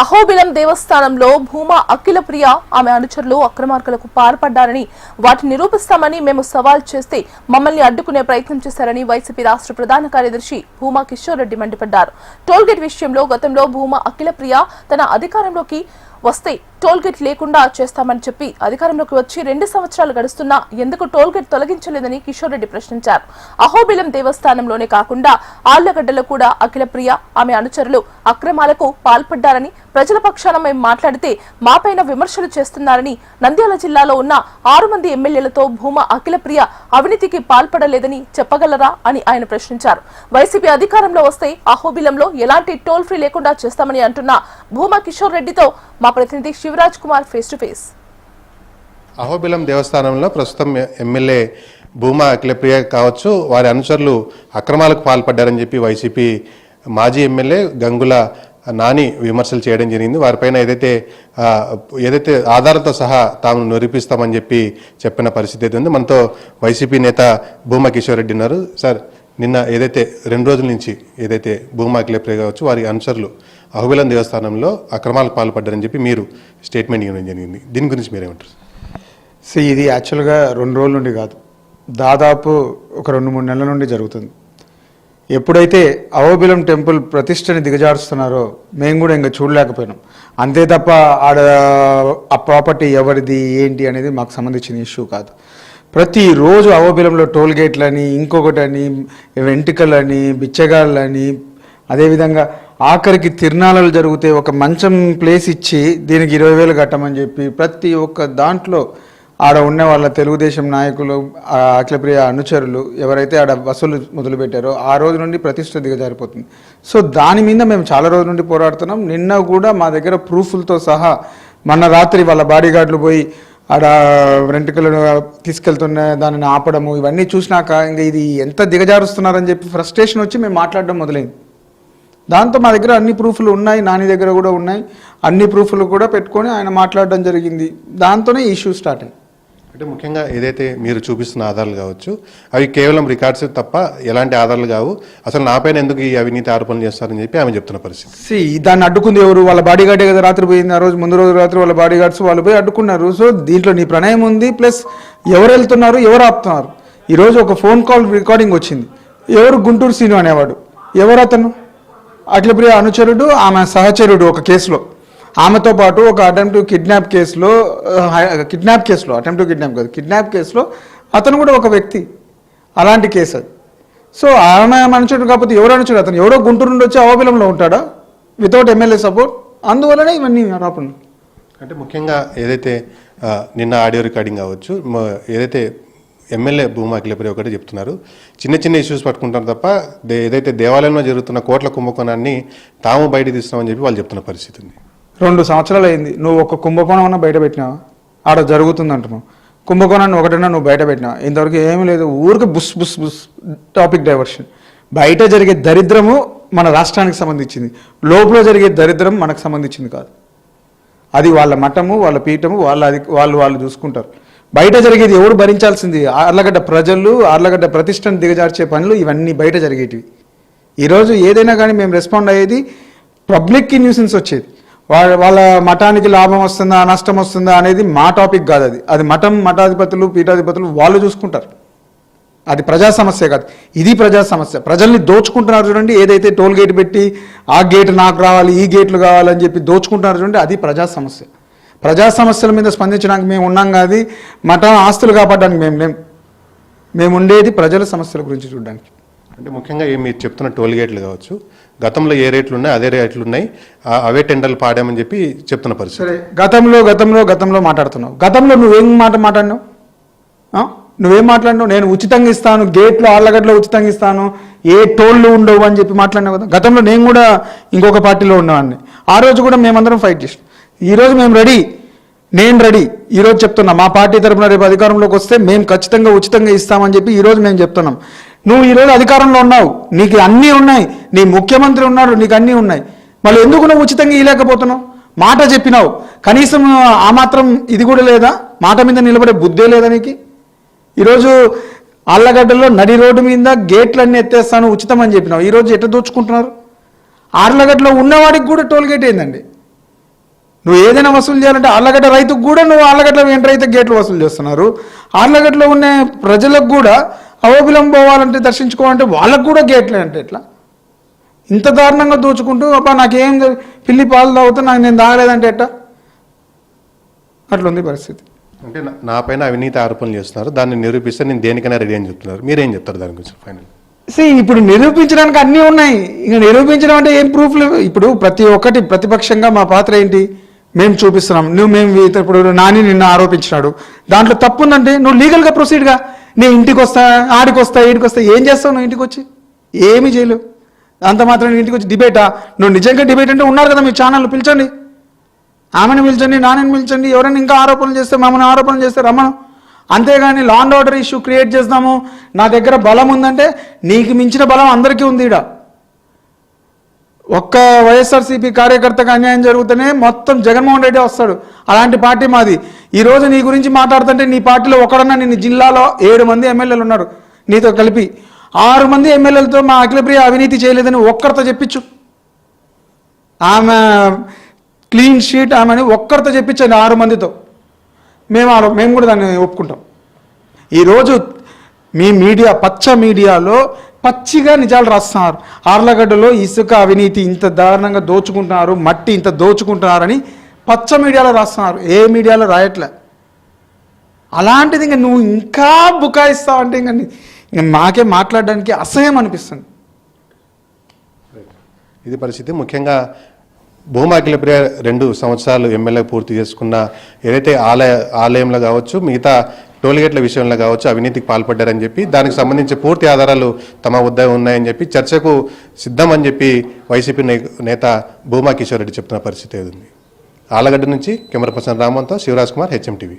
అహోబిలం దేవస్థానంలో భూమా అఖిలప్రియ ఆమె అనుచరులు అక్రమార్కులకు పాల్పడ్డారని వాటిని నిరూపిస్తామని మేము సవాల్ చేస్తే మమ్మల్ని అడ్డుకునే ప్రయత్నం చేశారని వైసీపీ రాష్ట్ర ప్రధాన కార్యదర్శి భూమా కిషోర్ రెడ్డి మండిపడ్డారు. టోల్గేట్ విషయంలో గతంలో భూమా అఖిలప్రియ తన అధికారంలోకి వస్తే టోల్గేట్ లేకుండా చేస్తామని చెప్పి అధికారంలోకి వచ్చి 2 సంవత్సరాలు గడుస్తున్నా ఎందుకు టోల్గేట్ తొలగించలేదని కిషోర్ రెడ్డి ప్రశ్నించారు. అహోబిలం దేవస్థానంలోనే కాకుండా ఆళ్లగడ్డలో కూడా అఖిలప్రియ ఆమె అనుచరులు అక్రమాలకు పాల్పడ్డారని, ప్రజల పక్షాన మేము మాట్లాడితే మాపైన విమర్శలు చేస్తున్నారని, నంద్యాల జిల్లాలో ఉన్న 6 మంది ఎమ్మెల్యేలతో భూమా అఖిలప్రియ అవినీతికి పాల్పడలేదని చెప్పగలరా అని ఆయన ప్రశ్నించారు. వైసీపీ అధికారంలో వస్తే అహోబిలంలో ఎలాంటి టోల్ ఫ్రీ లేకుండా చేస్తామని అంటున్న భూమా కిషోర్ రెడ్డితో మా ప్రతినిధి Shivaraj Kumar face to face. Ahobilam దేవస్థానంలో ప్రస్తుతం ఎమ్మెల్యే భూమా అఖిలప్రియ కావచ్చు, వారి అనుచరులు అక్రమాలకు పాల్పడ్డారని చెప్పి వైసీపీ మాజీ ఎమ్మెల్యే గంగుల నాని విమర్శలు చేయడం జరిగింది. వారిపైన ఏదైతే ఆధారాలతో సహా తాము నిరూపిస్తామని చెప్పిన పరిస్థితి ఉంది. మనతో వైసీపీ నేత భూమా కిషోర్ రెడ్డి ఉన్నారు. సార్, నిన్న ఏదైతే 2 రోజుల నుంచి ఏదైతే భూమా అఖిలప్రియ కావచ్చు వారి అనుచరులు అహోబిలం దేవస్థానంలో అక్రమాలకు పాల్పడ్డారని చెప్పి మీరు స్టేట్మెంట్ ఇవ్వడం జరిగింది, దీని గురించి మీరేమంటారు? ఇది యాక్చువల్గా 2 రోజుల నుండి కాదు, దాదాపు ఒక 2-3 నెలల నుండి జరుగుతుంది. ఎప్పుడైతే అహోబిలం టెంపుల్ ప్రతిష్టని దిగజారుస్తున్నారో మేము కూడా ఇంకా చూడలేకపోయినాం. అంతే తప్ప ఆడ ఆ ప్రాపర్టీ ఎవరిది ఏంటి అనేది మాకు సంబంధించిన ఇష్యూ కాదు. ప్రతిరోజు అహోబిలంలో టోల్ గేట్లని, ఇంకొకటని, వెంట్రుకలని, బిచ్చగాళ్ళని, అదేవిధంగా ఆఖరికి తిరునాళాలు జరిగితే ఒక మంచం ప్లేస్ ఇచ్చి దీనికి 20,000 కట్టమని చెప్పి ప్రతి ఒక్క దాంట్లో ఆడ ఉన్న వాళ్ళ తెలుగుదేశం నాయకులు, అఖిలప్రియ అనుచరులు ఎవరైతే ఆడ వసూలు మొదలుపెట్టారో ఆ రోజు నుండి ప్రతిష్ట దిగజారిపోతుంది. సో దాని మీద మేము చాలా రోజుల నుండి పోరాడుతున్నాం. నిన్న కూడా మా దగ్గర ప్రూఫ్లతో సహా మొన్న రాత్రి వాళ్ళ బాడీగార్డులు పోయి ఆడ వెంట్రుకలను తీసుకెళ్తున్న దానిని ఆపడము, ఇవన్నీ చూసినాక ఇంకా ఇది ఎంత దిగజారుస్తున్నారని చెప్పి ఫ్రస్ట్రేషన్ వచ్చి మేము మాట్లాడడం మొదలైంది. దాంతో మా దగ్గర అన్ని ప్రూఫ్లు ఉన్నాయి, నాని దగ్గర కూడా ఉన్నాయి, అన్ని ప్రూఫ్లు కూడా పెట్టుకొని ఆయన మాట్లాడడం జరిగింది. దాంతోనే ఇష్యూ స్టార్ట్ అయింది. అంటే ముఖ్యంగా ఏదైతే మీరు చూపిస్తున్న ఆధారాలు కావచ్చు అవి కేవలం రికార్డ్స్ తప్ప ఎలాంటి ఆధారాలు కావు, అసలు నాపైన ఎందుకు ఈ అవినీతి ఆరోపణలు చేస్తారని చెప్పి ఆమె చెప్తున్న పరిస్థితి. దాన్ని అడ్డుకుంది ఎవరు? వాళ్ళ బాడీగార్డే కదా రాత్రి పోయింది. ఆ రోజు ముందు రోజు రాత్రి వాళ్ళ బాడీగార్డ్స్ వాళ్ళు పోయి అడ్డుకున్నారు. సో దీంట్లో నీ ప్రణయం ఉంది, ప్లస్ ఎవరు వెళ్తున్నారు, ఎవరు ఆపుతున్నారు. ఈరోజు ఒక ఫోన్ కాల్ రికార్డింగ్ వచ్చింది. ఎవరు? గుంటూరు సీను అనేవాడు. ఎవరు అతను? అఖిలప్రియ అనుచరుడు, ఆమె సహచరుడు ఒక కేసులో, ఆమెతో పాటు ఒక అటెంప్ట్ కిడ్నాప్ కేసులో కిడ్నాప్ కేసులో అతను కూడా ఒక వ్యక్తి. అలాంటి కేసు అది. సో ఆమె అనుచరుడు కాకపోతే ఎవరు అనుచరుడు? అతను ఎవరో గుంటూరు నుండి వచ్చి అహోబిలంలో ఉంటాడా వితౌట్ ఎమ్మెల్యే సపోర్ట్? అందువల్లనే ఇవన్నీ ఆరోపణలు. అంటే ముఖ్యంగా ఏదైతే నిన్న ఆడియో రికార్డింగ్ కావచ్చు, ఏదైతే ఎమ్మెల్యే భూమా అఖిలప్రియ ఒకటే చెప్తున్నారు, చిన్న ఇష్యూస్ పట్టుకుంటారు తప్ప ఏదైతే దేవాలయంలో జరుగుతున్న కోట్ల కుంభకోణాన్ని తాము బయట తీస్తున్నామని చెప్పి వాళ్ళు చెప్తున్న పరిస్థితి ఉంది. 2 సంవత్సరాలు అయింది. నువ్వు ఒక కుంభకోణం అన్నా బయట పెట్టినావా? ఆడ జరుగుతుంది అంటున్నావు. కుంభకోణాన్ని ఒకటన్నా నువ్వు బయట పెట్టినావా? ఇంతవరకు ఏమీ లేదు. ఊరికి బుస్ బుస్ బుస్ టాపిక్ డైవర్షన్. బయట జరిగే దరిద్రము మన రాష్ట్రానికి సంబంధించింది, లోపల జరిగే దరిద్రం మనకు సంబంధించింది కాదు. అది వాళ్ళ మఠము, వాళ్ళ పీఠము, వాళ్ళు చూసుకుంటారు. బయట జరిగేది ఎవరు భరించాల్సింది? ఆర్లగడ్డ ప్రజలు, ఆర్లగడ్డ ప్రతిష్టను దిగజార్చే పనులు ఇవన్నీ బయట జరిగేటివి. ఈరోజు ఏదైనా కానీ మేము రెస్పాండ్ అయ్యేది పబ్లిక్కి న్యూసెన్స్ వచ్చేది. వాళ్ళ మఠానికి లాభం వస్తుందా నష్టం వస్తుందా అనేది మా టాపిక్ కాదు. అది మఠాధిపతులు, పీఠాధిపతులు వాళ్ళు చూసుకుంటారు. అది ప్రజా సమస్య కాదు, ఇది ప్రజా సమస్య. ప్రజల్ని దోచుకుంటున్నారు చూడండి. ఏదైతే టోల్ గేట్ పెట్టి ఆ గేట్ నాకు రావాలి, ఈ గేట్లు కావాలని చెప్పి దోచుకుంటున్నారు చూడండి, అది ప్రజా సమస్య. ప్రజా సమస్యల మీద స్పందించడానికి మేము ఉన్నాం కాదు, మఠం ఆస్తులు కాపాడడానికి మేము ఉండేది ప్రజల సమస్యల గురించి చూడడానికి. అంటే ముఖ్యంగా మీరు చెప్తున్న టోల్ గేట్లు కావచ్చు, గతంలో ఏ రేట్లు ఉన్నాయి అదే రేట్లు ఉన్నాయి, అవే టెండర్లు పాడామని చెప్పి చెప్తున్న పరిస్థితి. సరే, గతంలో మాట్లాడుతున్నావు. గతంలో నువ్వేం మాట్లాడినావు? నువ్వేం మాట్లాడినావు? నేను ఉచితంగా ఇస్తాను, గేట్లు ఆళ్లగడ్డలో ఉచితంగా ఇస్తాను, ఏ టోళ్ళు ఉండవు అని చెప్పి మాట్లాడినావు కదా. గతంలో నేను కూడా ఇంకొక పార్టీలో ఉన్నవాడిని. ఆ రోజు కూడా మేమందరం ఫైట్ చేసాం. ఈరోజు మేము రెడీ, నేను రెడీ. ఈరోజు చెప్తున్నా, మా పార్టీ తరఫున రేపు అధికారంలోకి వస్తే మేము ఖచ్చితంగా ఉచితంగా ఇస్తామని చెప్పి ఈరోజు మేము చెప్తున్నాం. నువ్వు ఈరోజు అధికారంలో ఉన్నావు, నీకు అన్నీ ఉన్నాయి, నీ ముఖ్యమంత్రి ఉన్నాడు, నీకు అన్నీ ఉన్నాయి, మళ్ళీ ఎందుకు నువ్వు ఉచితంగా ఇవ్వలేకపోతున్నావు? మాట చెప్పినావు, కనీసం ఆ మాత్రం ఇది కూడా లేదా? మాట మీద నిలబడే బుద్ధే లేదా నీకు? ఈరోజు ఆళ్లగడ్డలో నడి రోడ్డు మీద గేట్లన్నీ ఎత్తేస్తాను ఉచితం అని చెప్పినావు. ఈరోజు ఎట్లా దోచుకుంటున్నారు? ఆర్లగడ్డలో ఉన్నవాడికి కూడా టోల్ గేట్ ఏందండి? నువ్వు ఏదైనా వసూలు చేయాలంటే ఆర్లగడ్డ రైతుకు కూడా నువ్వు ఆర్లగడ్డ వెంట రైతు గేట్లు వసూలు చేస్తున్నారు. ఆర్లగడ్డలో ఉన్న ప్రజలకు కూడా అహోబిలం పోవాలంటే దర్శించుకోవాలంటే వాళ్ళకు కూడా గేట్లే అంటే ఎట్లా? ఇంత దారుణంగా దోచుకుంటూ అబ్బా నాకేం పిల్లి పాలు తాగుతా నేను తాగలేదంటే ఎట్టా? అట్లుంది పరిస్థితి. అంటే నా పైన అవినీతి ఆరోపణలు చేస్తున్నారు, దాన్ని నిరూపిస్తే నేను దేనికైనా రెడీ అని చెప్తున్నారు. మీరేం చెప్తారు దాని గురించి ఫైనల్? ఇప్పుడు నిరూపించడానికి అన్నీ ఉన్నాయి. ఇక నిరూపించడం అంటే ఏం ప్రూఫ్ లేవు. ఇప్పుడు ప్రతి ఒక్కటి ప్రతిపక్షంగా మా పాత్ర ఏంటి? మేము చూపిస్తున్నాం. ఇప్పుడు నాని నిన్న ఆరోపించినాడు, దాంట్లో తప్పు ఉందంటే నువ్వు లీగల్గా ప్రొసీడ్గా నేను ఇంటికి వస్తా, ఆడికి వస్తా, ఈడికి వస్తా. ఏం చేస్తావు నువ్వు? ఇంటికి వచ్చి ఏమీ చేయలేవు. అంత మాత్రం ఇంటికి వచ్చి డిబేటా? నువ్వు నిజంగా డిబేట్ అంటే ఉన్నారు కదా మీ ఛానల్, పిలిచండి, ఆమెను పిలిచండి, నాన్నని పిలిచండి. ఎవరైనా ఇంకా ఆరోపణలు చేస్తే, మమ్మల్ని ఆరోపణలు చేస్తే రమ్మను. అంతేగాని law and order issue create చేస్తాము, నా దగ్గర బలం ఉందంటే నీకు మించిన బలం అందరికీ ఉంది. ఈడ ఒక్క వైఎస్ఆర్సీపీ కార్యకర్తకు అన్యాయం జరుగుతూనే మొత్తం జగన్మోహన్ రెడ్డి వస్తాడు. అలాంటి పార్టీ మాది. ఈరోజు నీ గురించి మాట్లాడుతుంటే నీ పార్టీలో ఒకడన్నా నిన్ను జిల్లాలో 7 మంది ఎమ్మెల్యేలు ఉన్నారు నీతో కలిపి, 6 మంది ఎమ్మెల్యేలతో మా అఖిలప్రియ అవినీతి చేయలేదని ఒక్కరితో చెప్పించు. ఆమె క్లీన్ షీట్ ఆమెని ఒక్కరితో చెప్పించండి 6 మందితో. మేము కూడా దాన్ని ఒప్పుకుంటాం. ఈరోజు మీ మీడియా, పచ్చ మీడియాలో పచ్చిగా నిజాలు రాస్తున్నారు. ఆర్లగడ్డలో ఇసుక అవినీతి ఇంత దారుణంగా దోచుకుంటున్నారు, మట్టి ఇంత దోచుకుంటున్నారని పచ్చ మీడియాలో రాస్తున్నారు, ఏ మీడియాలో రాయట్లే. అలాంటిది ఇంకా నువ్వు ఇంకా బుకాయిస్తావు అంటే ఇంకా మాకే మాట్లాడడానికి అసహ్యం అనిపిస్తుంది. ఇది పరిస్థితి. ముఖ్యంగా భూమా అఖిలప్రియ 2 సంవత్సరాలు ఎమ్మెల్యే పూర్తి చేసుకున్న ఏదైతే ఆలయంలో కావచ్చు, మిగతా టోల్గేట్ల విషయంలో కావచ్చు అవినీతికి పాల్పడ్డారని చెప్పి, దానికి సంబంధించి పూర్తి ఆధారాలు తమ వద్ద ఉన్నాయని చెప్పి చర్చకు సిద్ధమని చెప్పి వైసీపీ నేత భూమా కిషోర్ రెడ్డి చెప్తున్న పరిస్థితి ఏది ఉంది. ఆలగడ్డ నుంచి కెమెరా పర్సన్ రామంతో శివరాజ్ కుమార్, హెచ్ఎం టీవీ.